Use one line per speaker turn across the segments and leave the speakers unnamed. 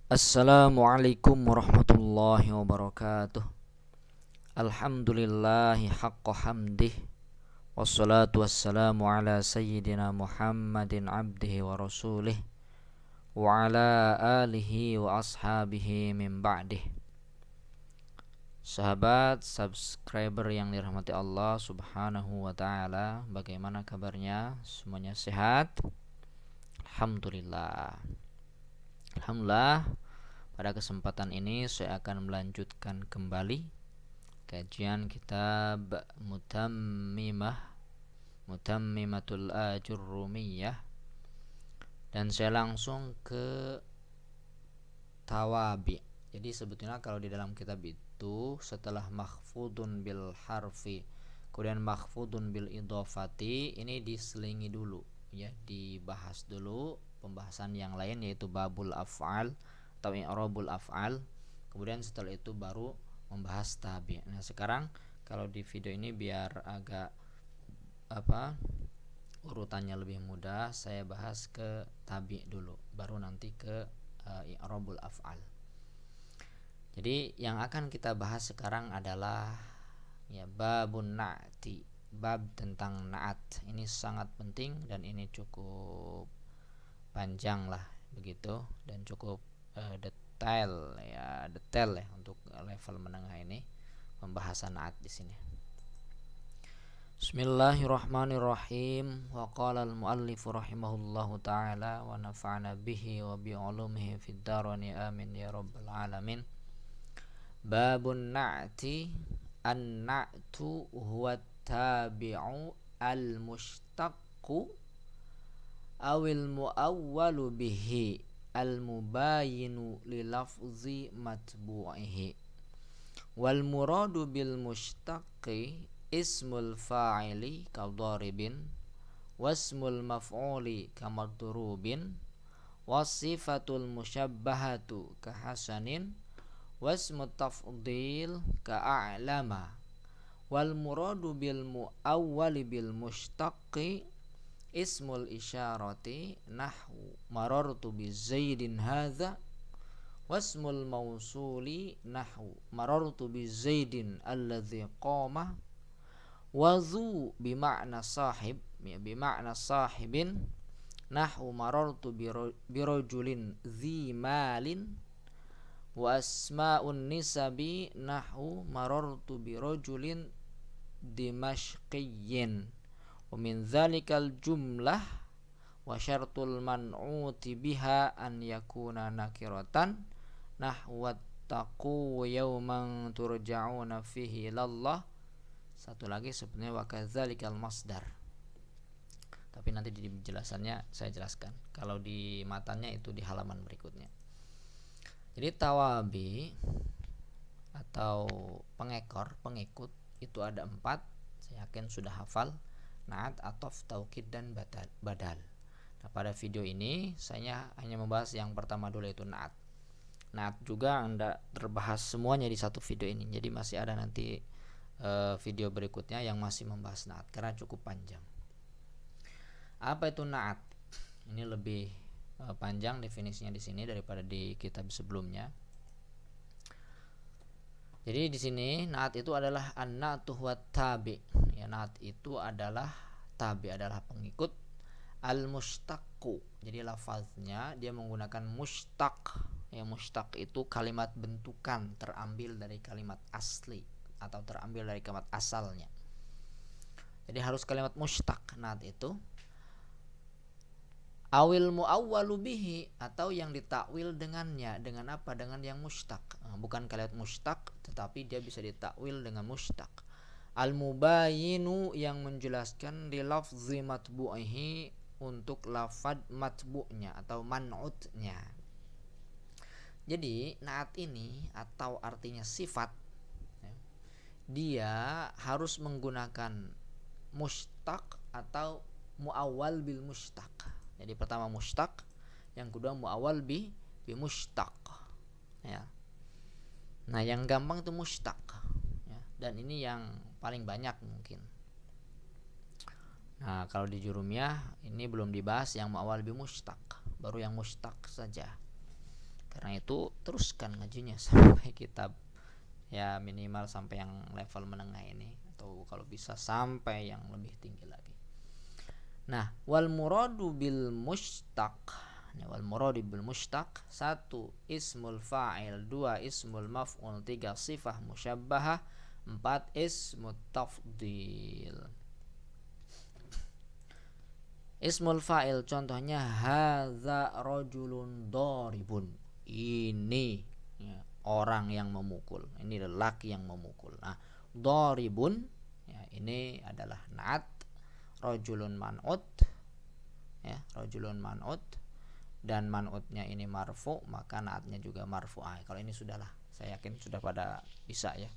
Assalamualaikum warahmatullahi wabarakatuh. Alhamdulillahi haqqa hamdih. Wassalatu wassalamu ala sayyidina Muhammadin abdihi wa rasulih wa ala alihi wa ashabihi min ba'dih. Sahabat subscriber yang dirahmati Allah subhanahu wa ta'ala, bagaimana kabarnya? Semuanya sehat? Alhamdulillah. Alhamdulillah, pada kesempatan ini saya akan melanjutkan kembali kajian kitab Mutammimatul Ajurrumiyah, dan saya langsung ke tawabi. Jadi sebetulnya kalau di dalam kitab itu setelah mahfudun bil harfi kemudian mahfudun bil idhofati, ini diselingi dulu ya, dibahas dulu pembahasan yang lain yaitu babul af'al atau i'rabul af'al. Kemudian setelah itu baru membahas tabi'. Nah, sekarang kalau di video ini biar agak urutannya lebih mudah, saya bahas ke tabi' dulu, baru nanti ke i'rabul af'al. Jadi yang akan kita bahas sekarang adalah ya babun na'ti, bab tentang na'at. Ini sangat penting dan ini cukup panjang lah begitu, dan cukup detail ya untuk level menengah ini pembahasan na'at di sini. Bismillahirrahmanirrahim. Wa qala al-muallif rahimahullahu taala wa nafa'ana bihi wa bi ulumihi fid darani amin ya rabbal alamin. Babun na'ti. An-na'tu huwa tabi'u al-mushtaqqu awil muawwalu bihi al-mubayinu li lafzi matbu'ihi. Wal muradu bil mushtaqqi ismul fa'ili ka dharibin, wasmul maf'uli ka madrubin, wasifatul musyabbahatu ka hasanin, wasmut tafdil ka a'lama. Wal muradu bil muawwali bil mushtaqqi ismul isyarati nahwu marartu bi zaidin hadza, wasmul mausuli nahwu marartu bi zaidin alladzi qama, wazu bi ma'na sahib ya bi ma'na sahibin nahwu marartu bi rajulin dzi malin, wa asma'un nisabi nahwu marartu bi rajulin dimashqiyyin. Wa min dzalikal jumlah wa syartul man'uti biha an yakuna nakiratan nahwa taqu yawman turja'una fihi ilallah. Satu lagi sebenarnya wa kadzalikal masdar, tapi nanti di penjelasannya saya jelaskan. Kalau di matanya itu di halaman berikutnya. Jadi tawabi atau pengikut itu ada 4. Saya yakin sudah hafal: na'at, ataf, taukid, dan badal. Nah, pada video ini saya hanya membahas yang pertama dulu, yaitu na'at. Na'at juga Anda terbahas semuanya di satu video ini. Jadi masih ada nanti video berikutnya yang masih membahas na'at karena cukup panjang. Apa itu na'at? Ini lebih panjang definisinya di sini daripada di kitab sebelumnya. Jadi di sini na'at itu adalah an-na'tu huwa tabi. Ya, na'at itu adalah tabi, adalah pengikut. Al-mushtaqqu, jadi lafaznya dia menggunakan mushtaq. Ya, mushtaq itu kalimat bentukan terambil dari kalimat asli atau terambil dari kalimat asalnya. Jadi harus kalimat mushtaq na'at itu. Awil muawwalu bihi, atau yang ditakwil dengannya. Dengan apa? Dengan yang mushtaq. Bukan kalimat mushtaq, tetapi dia bisa ditakwil dengan mushtaq. Al-mubayinu, yang menjelaskan, di lafzi matbu'ihi, untuk lafad matbu'nya atau man'utnya. Jadi na'at ini atau artinya sifat, dia harus menggunakan mushtaq atau muawwal bil mushtaq. Jadi pertama mushtaq, yang kedua muawwal bi mushtaq ya. Nah, yang gampang itu mushtaq ya, dan ini yang paling banyak mungkin. Nah, kalau di Jurumiyah ini belum dibahas yang muawwal bi mushtaq, baru yang mushtaq saja. Karena itu teruskan ngajinya sampai kitab ya minimal sampai yang level menengah ini, atau kalau bisa sampai yang lebih tinggi lagi. Nah, wal muradu bil mushtaq. Wal muradu bil mushtaq, 1 ismul fa'il, 2 ismul maf'ul, 3 sifah musyabbahah, 4 ismut tafdil. Ismul fa'il contohnya hadza rajulun daribun. Ini ya, orang yang memukul. Ini lelaki yang memukul. Nah, daribun ya, ini adalah na'at. Rajulun man'ut ya, rajulun man'ut, dan man'utnya ini marfu, maka na'atnya juga marfu. Kalau ini sudahlah, saya yakin sudah pada bisa ya.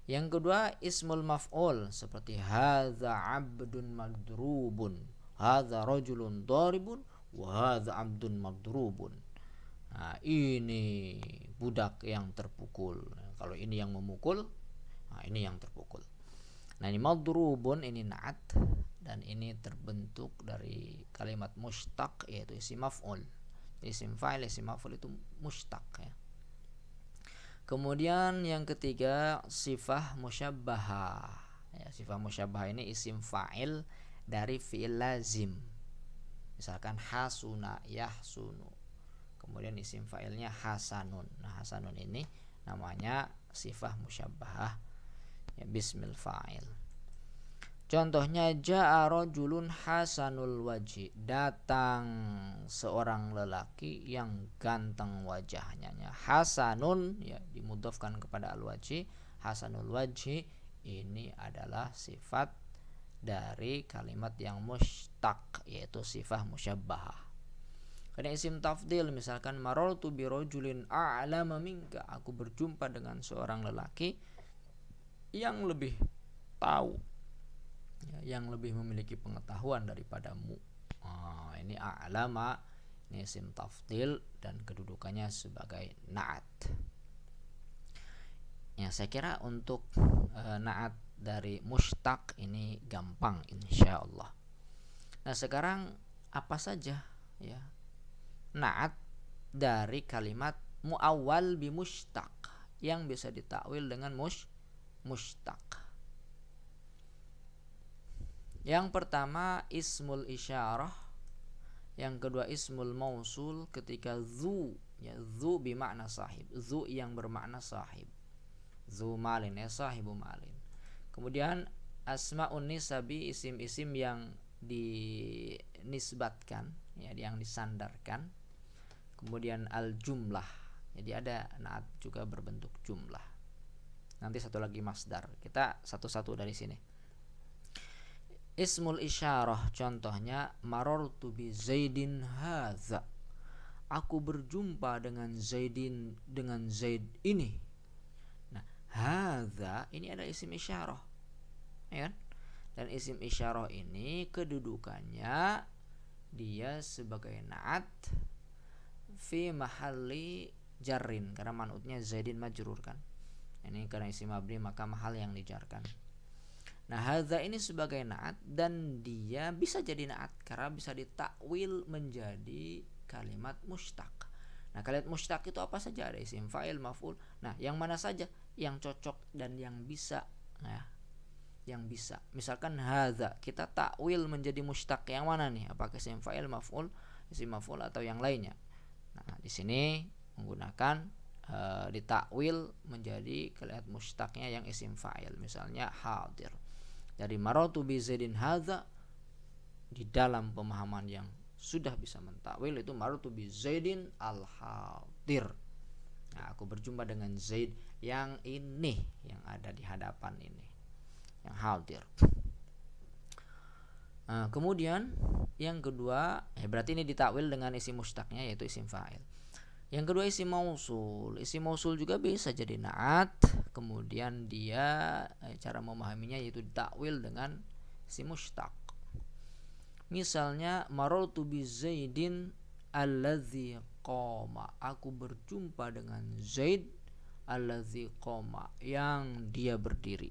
Yang kedua ismul maf'ul, seperti hadza abdun madrubun, hadza rajulun daribun, wa hadza abdun madrubun. Nah, ini budak yang terpukul. Kalau ini yang memukul, nah ini yang terpukul. Nah, ini madrubun, ini na'at, dan ini terbentuk dari kalimat mushtaq, yaitu isim maf'ul. Isim fa'il, isim maf'ul itu mushtaq ya. Kemudian yang ketiga sifah musyabbahah ya, sifah musyabbahah ini isim fa'il dari fi'il lazim. Misalkan hasuna yahsunu, kemudian isim fa'ilnya hasanun. Nah, hasanun ini namanya sifah musyabbahah ya, bismil fa'il. Contohnya ja'a rajulun hasanul wajhi, datang seorang lelaki yang ganteng wajahnya. Hasanun ya dimudhafkan kepada al-wajhi. Hasanul wajhi ini adalah sifat dari kalimat yang mushtaq, yaitu sifah musyabbahah. Karena isim tafdil, misalkan marartu bi rajulin a'lama minka, aku berjumpa dengan seorang lelaki yang lebih tahu ya, yang lebih memiliki pengetahuan daripadamu. Ini a'lama, ini isim tafdil dan kedudukannya sebagai na'at. Ya, saya kira untuk na'at dari mushtaq ini gampang insyaallah. Nah, sekarang apa saja ya na'at dari kalimat muawwal bi mushtaq yang bisa ditakwil dengan mushtaq. Yang pertama ismul isyarah, yang kedua ismul mausul ketika zu ya, zu bermakna sahib, zu yang bermakna sahib, zu malin ya, sahibu malin. Kemudian asmaun nisabi, isim-isim yang dinisbatkan ya, yang disandarkan. Kemudian al jumlah, jadi ada naat juga berbentuk jumlah. Nanti satu lagi masdar, kita satu-satu dari sini. Ismul isyarah contohnya marartu bi zaidin hadza, aku berjumpa dengan zaidin, dengan zaid ini. Nah, hadza ini ada isim isyarah ya kan? Dan isim isyarah ini kedudukannya dia sebagai na'at fi mahalli jarrin, karena man'utnya zaidin majrur kan. Ini karena isim mabni maka mahal yang dijarkan. Nah, hadza ini sebagai na'at dan dia bisa jadi na'at karena bisa ditakwil menjadi kalimat mushtaq. Nah, kalimat mushtaq itu apa saja? Ada isim fa'il, maf'ul. Nah, yang mana saja yang cocok dan yang bisa ya, yang bisa. Misalkan hadza kita takwil menjadi mushtaq, yang mana nih? Apakah isim fa'il, maf'ul, isim maf'ul atau yang lainnya? Nah, di sini menggunakan ditakwil menjadi kalimat mushtaqnya yang isim fa'il, misalnya hadir. Dari marartu bi zaidin hadza, di dalam pemahaman yang sudah bisa mentakwil itu marartu bi zaidin al hadir. Nah, aku berjumpa dengan Zaid yang ini, yang ada di hadapan ini, yang hadir. Nah, kemudian yang kedua berarti ini ditakwil dengan isim mushtaqnya yaitu isim fa'il. Yang kedua isim mausul. Isim mausul juga bisa jadi na'at. Kemudian dia cara memahaminya yaitu ditakwil dengan isim mushtaq. Misalnya marartu bi zaidin allazi qama, aku berjumpa dengan Zaid allazi qama, yang dia berdiri.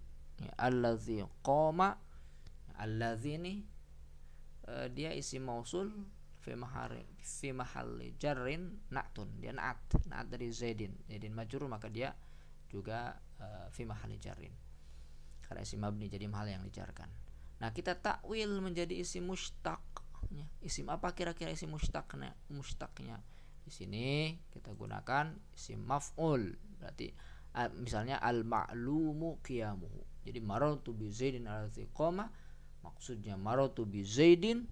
Allazi qama, allazi ini dia isim mausul fi mahalli jarrin na'tun, dia na'at dari Zaidin majrur, maka dia juga fi mahalli jarrin karena isim mabni jadi mahal yang dijarkan. Nah, kita takwil menjadi isim mushtaq. Isim apa kira-kira isim mushtaqnya? Di sini kita gunakan isim maf'ul. Berarti misalnya al-ma'lumu qiyamuhu. Jadi marartu bi Zaidin al-istiqamah, maksudnya marartu bi Zaidin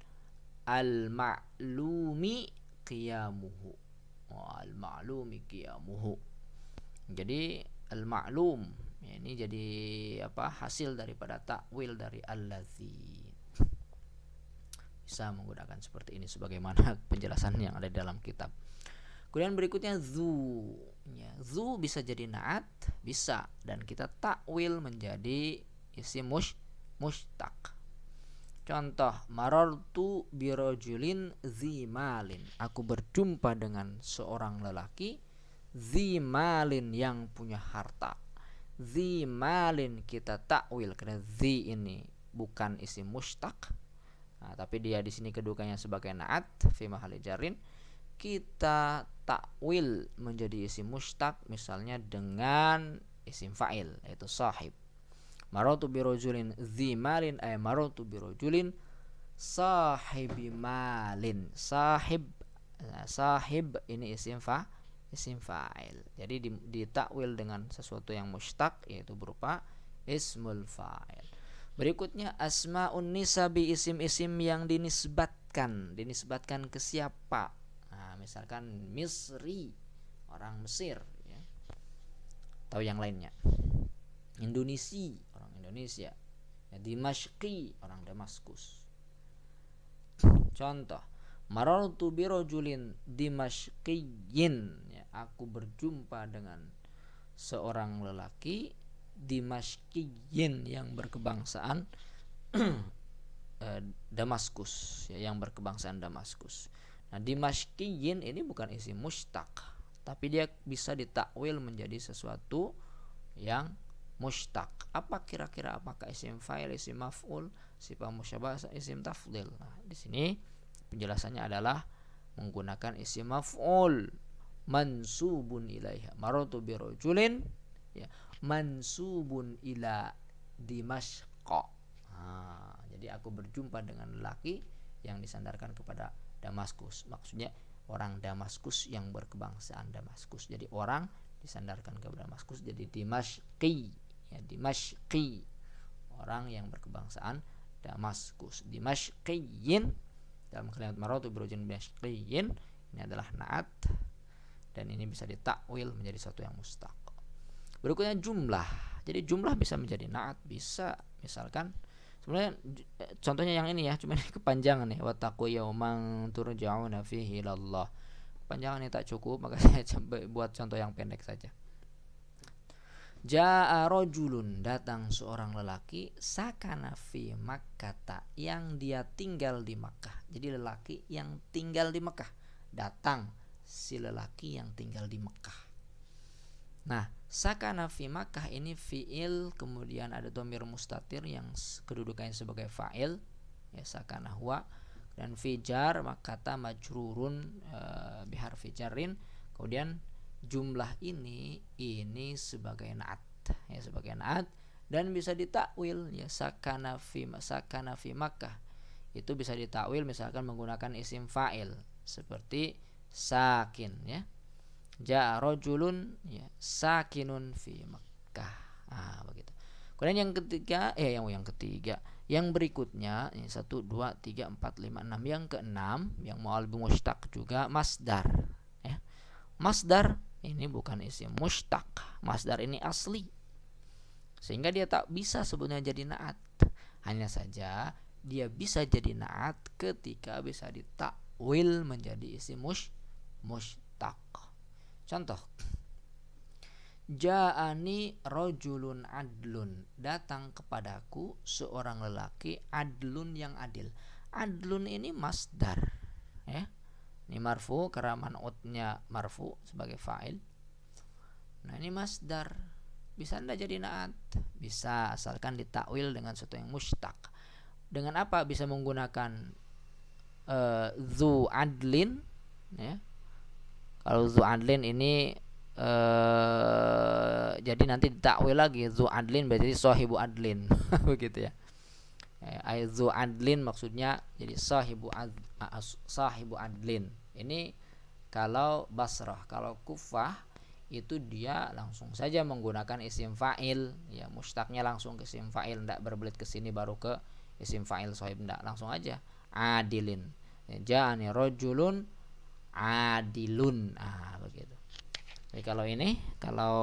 al-ma'lumi qiyamuhu. Al-ma'lumi qiyamuhu. Jadi al-ma'lum ini jadi hasil daripada takwil dari allazi. Bisa menggunakan seperti ini sebagaimana penjelasan yang ada di dalam kitab. Kemudian berikutnya zu. Zu bisa jadi na'at, bisa, dan kita takwil menjadi isim mushtaq. Contoh, marartu birajulin zimalin. Aku berjumpa dengan seorang lelaki zimalin yang punya harta. Zimalin kita takwil karena zi ini bukan isim mushtaq. Nah, tapi dia di sini kedudukannya sebagai na'at fi mahalli jarrin. Kita takwil menjadi isim mushtaq misalnya dengan isim fa'il yaitu sahib. Marartu birajulin zimalin ay marartu birajulin sahibi malin. Sahib ini isim fa'il. Jadi ditakwil dengan sesuatu yang mushtaq yaitu berupa ismul fa'il. Berikutnya asmaun nisabi, isim-isim yang dinisbatkan ke siapa. Nah, misalkan Misri, orang Mesir, ya. Atau yang lainnya. Indonesi, orang Indonesia. Ya, Dimashqi, orang Damaskus. Contoh, marartu birajulin dimashqiyin, ya, aku berjumpa dengan seorang lelaki Dimashqiyin yang berkebangsaan Damaskus, ya, yang berkebangsaan Damaskus. Nah, Dimashqiyin ini bukan isim mushtaq, tapi dia bisa ditakwil menjadi sesuatu yang mushtaq. Apa kira-kira? Apakah isim fa'il, isim maf'ul, sifat musyabah, isim tafdhil? Nah, di sini penjelasannya adalah menggunakan isim maf'ul mansubun ilaiha. Marartu birajulin, ya, mansubun ila Dimashqa. Jadi aku berjumpa dengan lelaki yang disandarkan kepada Damaskus. Maksudnya orang Damaskus yang berkebangsaan Damaskus. Jadi orang disandarkan kepada Damaskus jadi Dimashqi, ya, Dimashqi, orang yang berkebangsaan Damaskus. Dimashqiyin dalam kalimat marartu birajulin dimashqiyin ini adalah na'at dan ini bisa ditakwil menjadi sesuatu yang mushtaq. Berikutnya jumlah. Jadi jumlah bisa menjadi na'at, bisa misalkan sebenarnya contohnya yang ini ya, cuma ini kepanjangan nih. Wattaqu yauman turja'una fihi ilallah. Kepanjangan ini tak cukup, maka saya coba buat contoh yang pendek saja. Ja'a rajulun, datang seorang lelaki, sakana fi Makkah, yang dia tinggal di Makkah. Jadi lelaki yang tinggal di Makkah. Datang si lelaki yang tinggal di Makkah. Nah, sakana fi Makkah ini fi'il, kemudian ada dhamir mustatir yang kedudukannya sebagai fa'il, ya, sakana huwa, dan fi jar makata majrurun biharfi jarrin. Kemudian jumlah ini sebagai na'at, ya, sebagai na'at, dan bisa ditakwil, ya, sakana fi Makkah itu bisa ditakwil misalkan menggunakan isim fa'il seperti sakin, ya. Ja'a rajulun, ya, sakinun fi Makkah. Begitu. Kemudian yang ketiga, yang berikutnya ini 1 2 3 4 5 6. Yang keenam yang mu'al bi mushtaq juga masdar, ya. Masdar ini bukan isim mushtaq. Masdar ini asli. Sehingga dia tak bisa sebetulnya jadi na'at. Hanya saja dia bisa jadi na'at ketika bisa ditakwil menjadi isim mushtaq. Contoh, ja'ani rajulun adlun, datang kepadaku seorang lelaki adlun yang adil. Adlun ini masdar, ya. Ini marfu karena man'utnya marfu sebagai fa'il. Nah, ini masdar. Bisa Anda jadi na'at? Bisa, asalkan ditakwil dengan sesuatu yang mushtaq. Dengan apa? Bisa menggunakan zu adlin, ya. Kalau zu adlin ini jadi nanti ditakwil lagi, zu adlin berarti sahibu adlin begitu ya. Zu adlin maksudnya jadi sahibu adlin. Ini kalau Basrah. Kalau Kufah itu dia langsung saja menggunakan isim fa'il, ya, mushtaqnya langsung ke isim fa'il, enggak berbelit ke sini baru ke isim fa'il sahib, enggak, langsung aja adilin. Ja'ani rajulun adilun. Begitu. Jadi kalau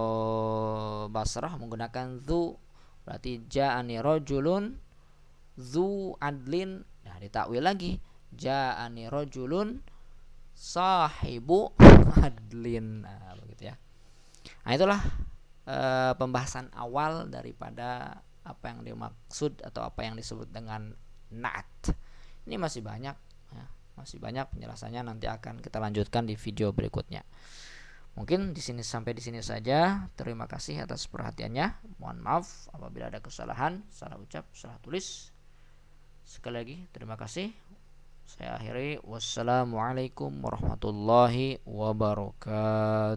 Basrah menggunakan zu, berarti ja'ani rajulun zu adlin. Nah, ditakwil lagi, ja'ani rajulun sahibu adlin. Begitu ya. Nah, itulah pembahasan awal daripada apa yang dimaksud atau apa yang disebut dengan na'at. Ini masih banyak ya, masih banyak penjelasannya, nanti akan kita lanjutkan di video berikutnya. Mungkin sampai di sini saja. Terima kasih atas perhatiannya. Mohon maaf apabila ada kesalahan, salah ucap, salah tulis. Sekali lagi terima kasih. Saya akhiri. Wassalamualaikum warahmatullahi wabarakatuh.